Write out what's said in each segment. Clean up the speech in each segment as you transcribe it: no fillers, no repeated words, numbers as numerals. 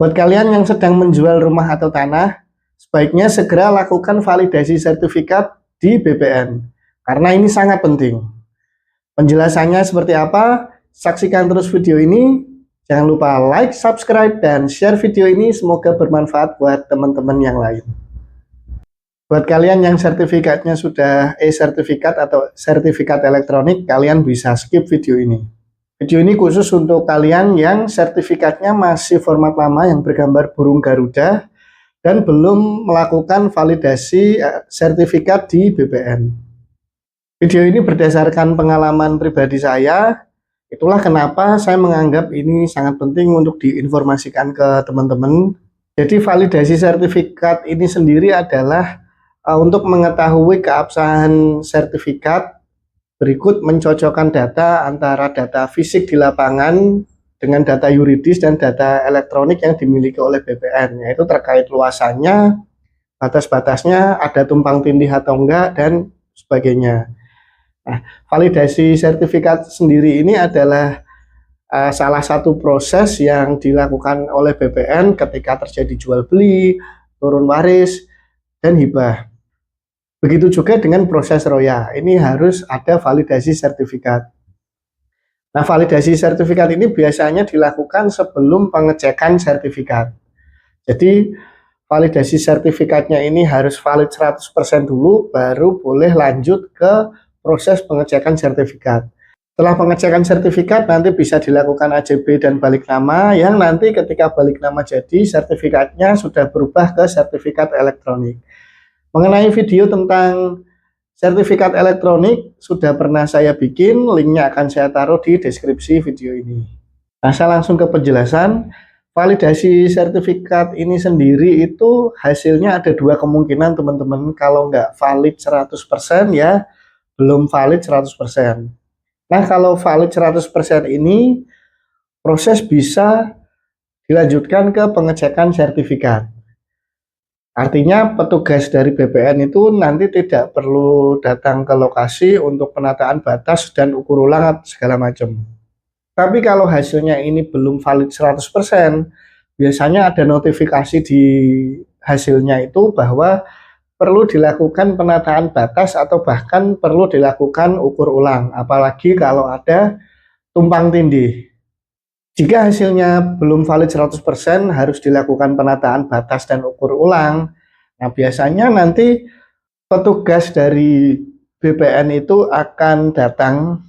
Buat kalian yang sedang menjual rumah atau tanah, sebaiknya segera lakukan validasi sertifikat di BPN, karena ini sangat penting. Penjelasannya seperti apa? Saksikan terus video ini. Jangan lupa like, subscribe, dan share video ini. Semoga bermanfaat buat teman-teman yang lain. Buat kalian yang sertifikatnya sudah e-sertifikat atau sertifikat elektronik, kalian bisa skip video ini. Video ini khusus untuk kalian yang sertifikatnya masih format lama yang bergambar burung Garuda dan belum melakukan validasi sertifikat di BPN. Video ini berdasarkan pengalaman pribadi saya. Itulah kenapa saya menganggap ini sangat penting untuk diinformasikan ke teman-teman. Jadi validasi sertifikat ini sendiri adalah untuk mengetahui keabsahan sertifikat. Berikut mencocokkan data antara data fisik di lapangan dengan data yuridis dan data elektronik yang dimiliki oleh BPN, yaitu terkait luasannya, batas-batasnya, ada tumpang tindih atau enggak, dan sebagainya. Nah, validasi sertifikat sendiri ini adalah salah satu proses yang dilakukan oleh BPN ketika terjadi jual beli, turun waris, dan hibah. Begitu juga dengan proses roya, ini harus ada validasi sertifikat. Nah, validasi sertifikat ini biasanya dilakukan sebelum pengecekan sertifikat. Jadi, validasi sertifikatnya ini harus valid 100% dulu, baru boleh lanjut ke proses pengecekan sertifikat. Setelah pengecekan sertifikat, nanti bisa dilakukan AJB dan balik nama, yang nanti ketika balik nama jadi, sertifikatnya sudah berubah ke sertifikat elektronik. Mengenai video tentang sertifikat elektronik sudah pernah saya bikin, linknya akan saya taruh di deskripsi video ini. Nah, saya langsung ke penjelasan. Validasi sertifikat ini sendiri itu hasilnya ada dua kemungkinan teman-teman. Kalau nggak valid 100% ya belum valid 100%. Nah, kalau valid 100% ini proses bisa dilanjutkan ke pengecekan sertifikat. Artinya petugas dari BPN itu nanti tidak perlu datang ke lokasi untuk penataan batas dan ukur ulang segala macam. Tapi kalau hasilnya ini belum valid 100%, biasanya ada notifikasi di hasilnya itu bahwa perlu dilakukan penataan batas atau bahkan perlu dilakukan ukur ulang, apalagi kalau ada tumpang tindih. Jika hasilnya belum valid 100%, harus dilakukan penataan batas dan ukur ulang. Nah, biasanya nanti petugas dari BPN itu akan datang,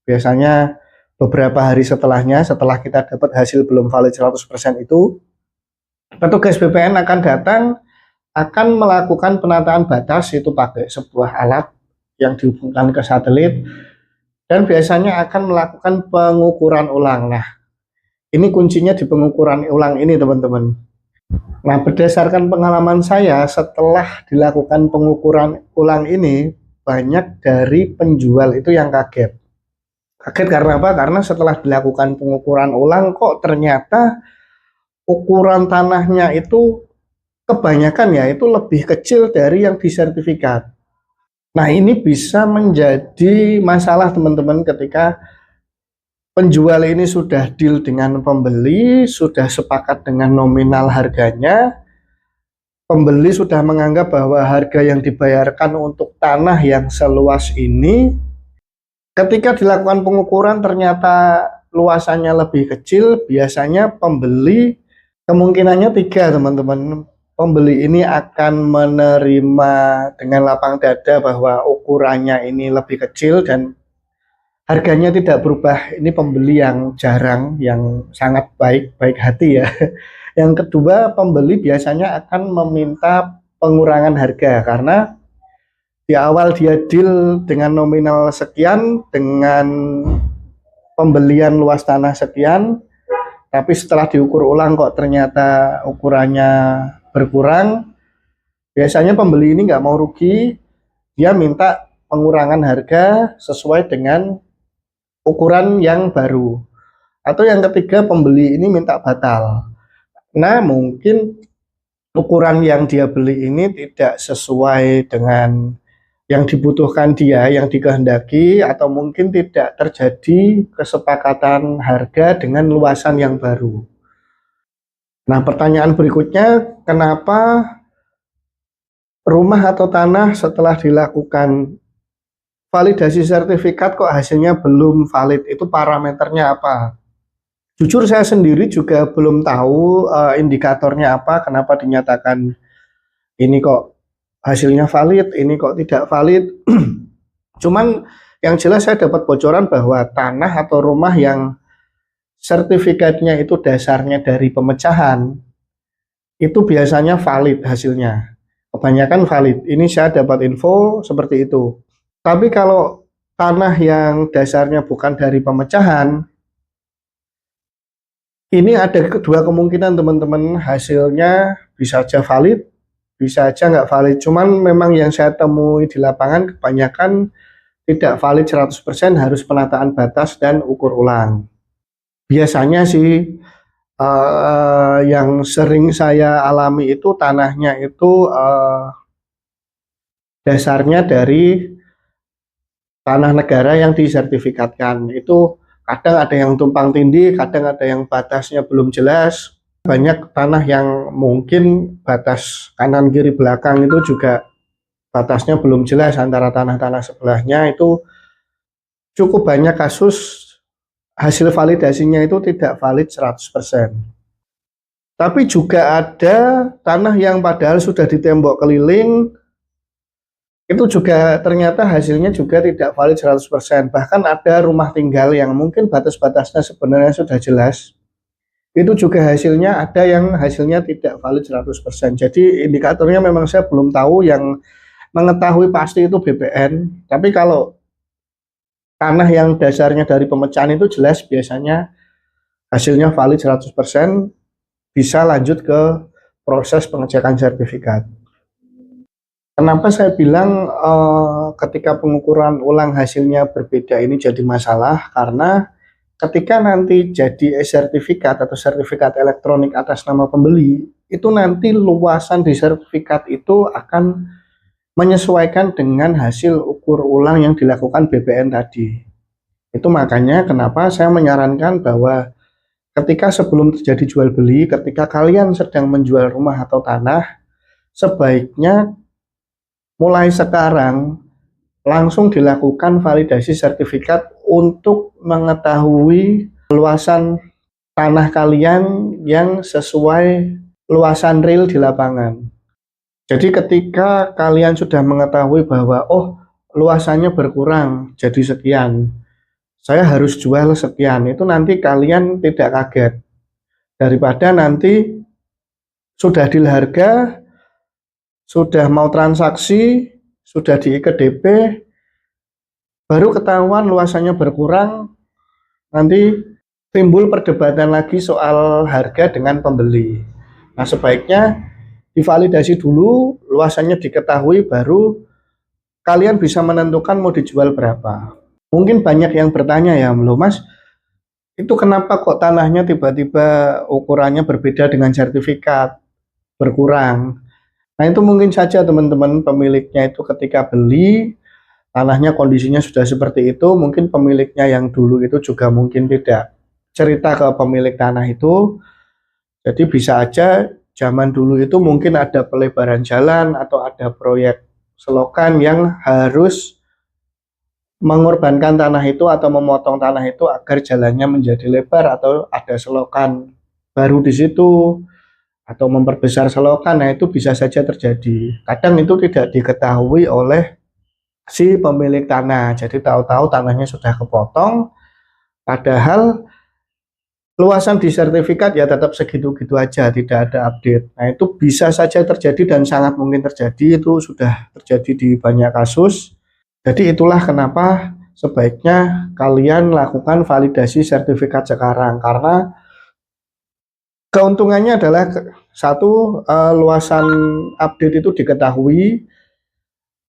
biasanya beberapa hari setelahnya, setelah kita dapat hasil belum valid 100% itu, petugas BPN akan datang, akan melakukan penataan batas, itu pakai sebuah alat yang dihubungkan ke satelit, dan biasanya akan melakukan pengukuran ulang. Nah, ini kuncinya di pengukuran ulang ini, teman-teman. Nah, berdasarkan pengalaman saya, setelah dilakukan pengukuran ulang ini, banyak dari penjual itu yang kaget. Kaget karena apa? Karena setelah dilakukan pengukuran ulang, kok ternyata ukuran tanahnya itu kebanyakan ya, itu lebih kecil dari yang disertifikat. Nah, ini bisa menjadi masalah, teman-teman, ketika penjual ini sudah deal dengan pembeli, sudah sepakat dengan nominal harganya, pembeli sudah menganggap bahwa harga yang dibayarkan untuk tanah yang seluas ini, ketika dilakukan pengukuran ternyata luasannya lebih kecil, biasanya pembeli kemungkinannya tiga, teman-teman. Pembeli ini akan menerima dengan lapang dada bahwa ukurannya ini lebih kecil dan harganya tidak berubah. Ini pembeli yang jarang, yang sangat baik hati ya. Yang kedua, pembeli biasanya akan meminta pengurangan harga karena di awal dia deal dengan nominal sekian, dengan pembelian luas tanah sekian, tapi setelah diukur ulang kok ternyata ukurannya berkurang. Biasanya pembeli ini nggak mau rugi, dia minta pengurangan harga sesuai dengan ukuran yang baru. Atau yang ketiga, pembeli ini minta batal. Nah, mungkin ukuran yang dia beli ini tidak sesuai dengan yang dibutuhkan dia, yang dikehendaki, atau mungkin tidak terjadi kesepakatan harga dengan luasan yang baru. Nah, pertanyaan berikutnya, kenapa rumah atau tanah setelah dilakukan validasi sertifikat kok hasilnya belum valid? Itu parameternya apa? Jujur saya sendiri juga belum tahu indikatornya apa, kenapa dinyatakan ini kok hasilnya valid, ini kok tidak valid. Cuman yang jelas saya dapat bocoran bahwa tanah atau rumah yang sertifikatnya itu dasarnya dari pemecahan, itu biasanya valid hasilnya. Kebanyakan valid. Ini saya dapat info seperti itu. Tapi kalau tanah yang dasarnya bukan dari pemecahan, ini ada kedua kemungkinan teman-teman, hasilnya bisa aja valid, bisa aja nggak valid. Cuman memang yang saya temui di lapangan kebanyakan tidak valid 100%, harus penataan batas dan ukur ulang. Biasanya sih yang sering saya alami itu tanahnya itu dasarnya dari tanah negara yang disertifikatkan. Itu kadang ada yang tumpang tindih, kadang ada yang batasnya belum jelas. Banyak tanah yang mungkin batas kanan kiri belakang itu juga batasnya belum jelas antara tanah-tanah sebelahnya. Itu cukup banyak kasus hasil validasinya itu tidak valid 100%. Tapi juga ada tanah yang padahal sudah ditembok keliling, itu juga ternyata hasilnya juga tidak valid 100%. Bahkan ada rumah tinggal yang mungkin batas-batasnya sebenarnya sudah jelas, itu juga hasilnya ada yang hasilnya tidak valid 100%. Jadi indikatornya memang saya belum tahu, yang mengetahui pasti itu BPN. Tapi kalau tanah yang dasarnya dari pemecahan itu jelas biasanya hasilnya valid 100%, bisa lanjut ke proses pengecekan sertifikat. Kenapa saya bilang ketika pengukuran ulang hasilnya berbeda ini jadi masalah? Karena ketika nanti jadi e-sertifikat atau sertifikat elektronik atas nama pembeli, itu nanti luasan di sertifikat itu akan menyesuaikan dengan hasil ukur ulang yang dilakukan BPN tadi. Itu makanya kenapa saya menyarankan bahwa ketika sebelum terjadi jual beli, ketika kalian sedang menjual rumah atau tanah, sebaiknya mulai sekarang langsung dilakukan validasi sertifikat untuk mengetahui luasan tanah kalian yang sesuai luasan real di lapangan. Jadi ketika kalian sudah mengetahui bahwa luasannya berkurang jadi sekian, saya harus jual sekian, itu nanti kalian tidak kaget. Daripada nanti sudah deal harga, sudah mau transaksi, sudah diikat DP, baru ketahuan luasannya berkurang, nanti timbul perdebatan lagi soal harga dengan pembeli. Nah, sebaiknya divalidasi dulu, luasannya diketahui, baru kalian bisa menentukan mau dijual berapa. Mungkin banyak yang bertanya ya, loh Mas, itu kenapa kok tanahnya tiba-tiba ukurannya berbeda dengan sertifikat, berkurang? Nah, itu mungkin saja teman-teman pemiliknya itu ketika beli, tanahnya kondisinya sudah seperti itu, mungkin pemiliknya yang dulu itu juga mungkin tidak cerita ke pemilik tanah itu. Jadi bisa aja zaman dulu itu mungkin ada pelebaran jalan atau ada proyek selokan yang harus mengorbankan tanah itu atau memotong tanah itu agar jalannya menjadi lebar atau ada selokan baru di situ atau memperbesar selokan. Nah, itu bisa saja terjadi. Kadang itu tidak diketahui oleh si pemilik tanah. Jadi tahu-tahu tanahnya sudah kepotong, padahal luasan di sertifikat ya tetap segitu-gitu aja, tidak ada update. Nah, itu bisa saja terjadi dan sangat mungkin terjadi, itu sudah terjadi di banyak kasus. Jadi itulah kenapa sebaiknya kalian lakukan validasi sertifikat sekarang, karena keuntungannya adalah satu, luasan update itu diketahui,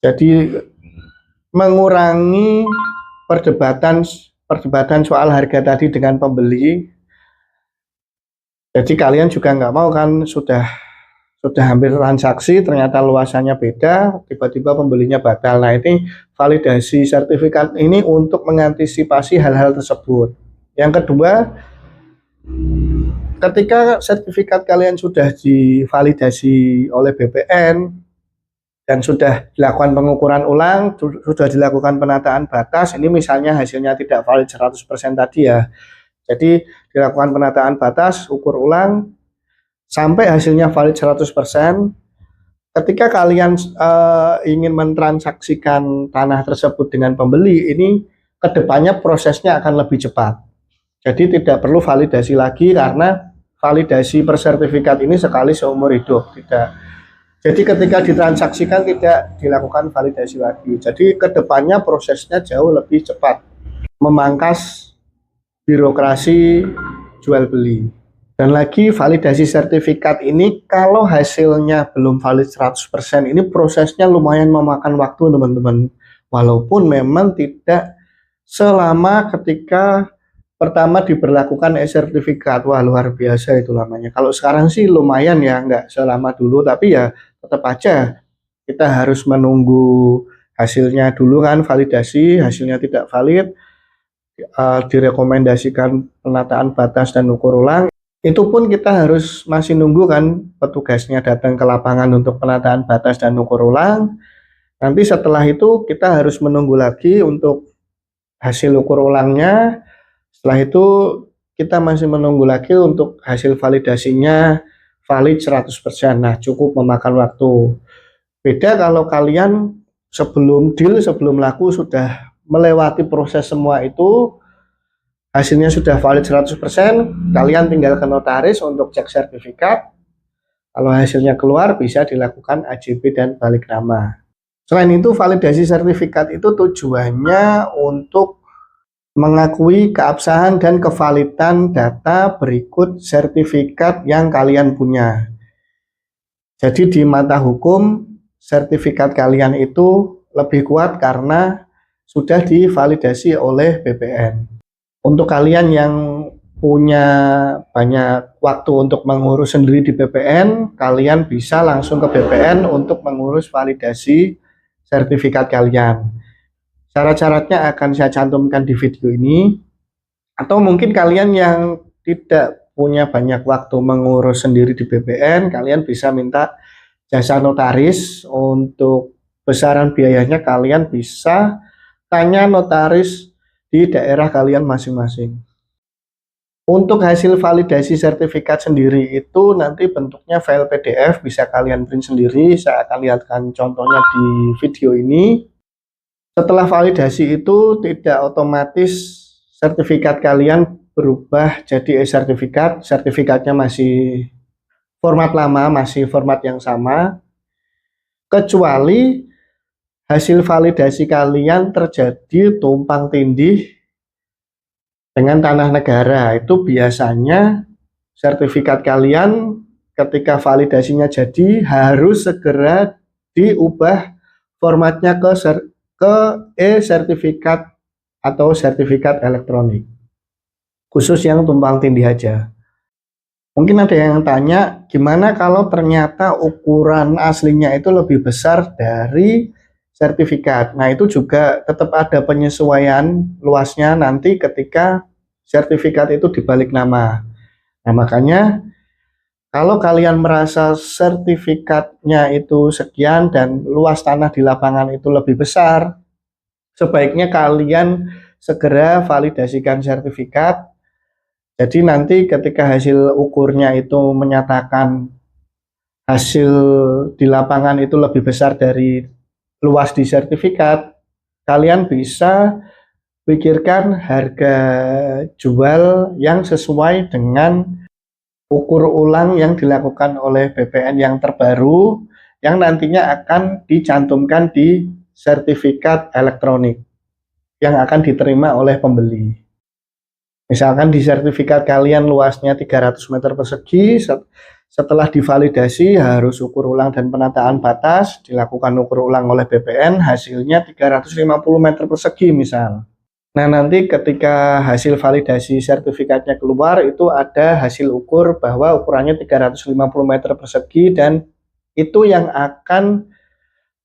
jadi mengurangi perdebatan perdebatan soal harga tadi dengan pembeli. Jadi kalian juga nggak mau kan, sudah hampir transaksi ternyata luasannya beda, tiba-tiba pembelinya batal. Nah, ini validasi sertifikat ini untuk mengantisipasi hal-hal tersebut. Yang kedua, Ketika sertifikat kalian sudah divalidasi oleh BPN dan sudah dilakukan pengukuran ulang, sudah dilakukan penataan batas, ini misalnya hasilnya tidak valid 100% tadi ya. Jadi dilakukan penataan batas, ukur ulang, sampai hasilnya valid 100%. Ketika kalian ingin mentransaksikan tanah tersebut dengan pembeli, ini kedepannya prosesnya akan lebih cepat. Jadi tidak perlu validasi lagi karena validasi persertifikat ini sekali seumur hidup, tidak. Jadi ketika ditransaksikan tidak dilakukan validasi lagi. Jadi kedepannya prosesnya jauh lebih cepat, memangkas birokrasi jual beli. Dan lagi validasi sertifikat ini kalau hasilnya belum valid 100%, ini prosesnya lumayan memakan waktu teman-teman. Walaupun memang tidak selama ketika pertama diberlakukan e-sertifikat. Wah, luar biasa itu lamanya. Kalau sekarang sih lumayan ya, nggak selama dulu, tapi ya tetap aja kita harus menunggu hasilnya dulu kan, validasi, hasilnya tidak valid, direkomendasikan penataan batas dan ukur ulang. Itu pun kita harus masih nunggu kan petugasnya datang ke lapangan untuk penataan batas dan ukur ulang. Nanti setelah itu kita harus menunggu lagi untuk hasil ukur ulangnya. Setelah itu kita masih menunggu lagi untuk hasil validasinya valid 100%. Nah, cukup memakan waktu. Beda kalau kalian sebelum deal, sebelum laku sudah melewati proses semua itu, hasilnya sudah valid 100%, kalian tinggal ke notaris untuk cek sertifikat. Kalau hasilnya keluar, bisa dilakukan AJB dan balik nama. Selain itu, validasi sertifikat itu tujuannya untuk mengakui keabsahan dan kevalidan data berikut sertifikat yang kalian punya. Jadi di mata hukum, sertifikat kalian itu lebih kuat karena sudah divalidasi oleh BPN. Untuk kalian yang punya banyak waktu untuk mengurus sendiri di BPN, kalian bisa langsung ke BPN untuk mengurus validasi sertifikat kalian. Syarat-syaratnya akan saya cantumkan di video ini. Atau mungkin kalian yang tidak punya banyak waktu mengurus sendiri di BPN, kalian bisa minta jasa notaris. Untuk besaran biayanya kalian bisa tanya notaris di daerah kalian masing-masing. Untuk hasil validasi sertifikat sendiri itu nanti bentuknya file PDF, bisa kalian print sendiri. Saya akan lihatkan contohnya di video ini. Setelah validasi itu tidak otomatis sertifikat kalian berubah jadi e-sertifikat. Sertifikatnya masih format lama, masih format yang sama, kecuali hasil validasi kalian terjadi tumpang tindih dengan tanah negara. Itu biasanya sertifikat kalian ketika validasinya jadi harus segera diubah formatnya ke e-sertifikat atau sertifikat elektronik, khusus yang tumpang tindih aja. Mungkin ada yang tanya, gimana kalau ternyata ukuran aslinya itu lebih besar dari sertifikat? Nah, itu juga tetap ada penyesuaian luasnya nanti ketika sertifikat itu dibalik nama. Nah, makanya kalau kalian merasa sertifikatnya itu sekian dan luas tanah di lapangan itu lebih besar, sebaiknya kalian segera validasikan sertifikat. Jadi nanti ketika hasil ukurnya itu menyatakan hasil di lapangan itu lebih besar dari luas di sertifikat, kalian bisa pikirkan harga jual yang sesuai dengan ukur ulang yang dilakukan oleh BPN yang terbaru, yang nantinya akan dicantumkan di sertifikat elektronik yang akan diterima oleh pembeli. Misalkan di sertifikat kalian luasnya 300 meter persegi, setelah divalidasi harus ukur ulang dan penataan batas, dilakukan ukur ulang oleh BPN, hasilnya 350 meter persegi misal. Nah, nanti ketika hasil validasi sertifikatnya keluar, itu ada hasil ukur bahwa ukurannya 350 meter persegi, dan itu yang akan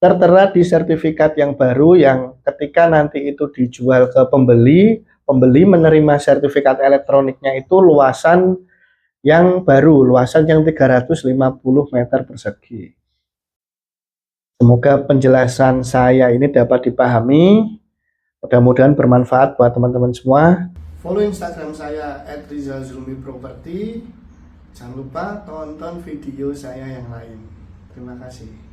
tertera di sertifikat yang baru, yang ketika nanti itu dijual ke pembeli, pembeli menerima sertifikat elektroniknya itu luasan yang baru, luasan yang 350 meter persegi. Semoga penjelasan saya ini dapat dipahami. Mudah-mudahan bermanfaat buat teman-teman semua. Follow Instagram saya @rizalzulmiproperty. Jangan lupa tonton video saya yang lain. Terima kasih.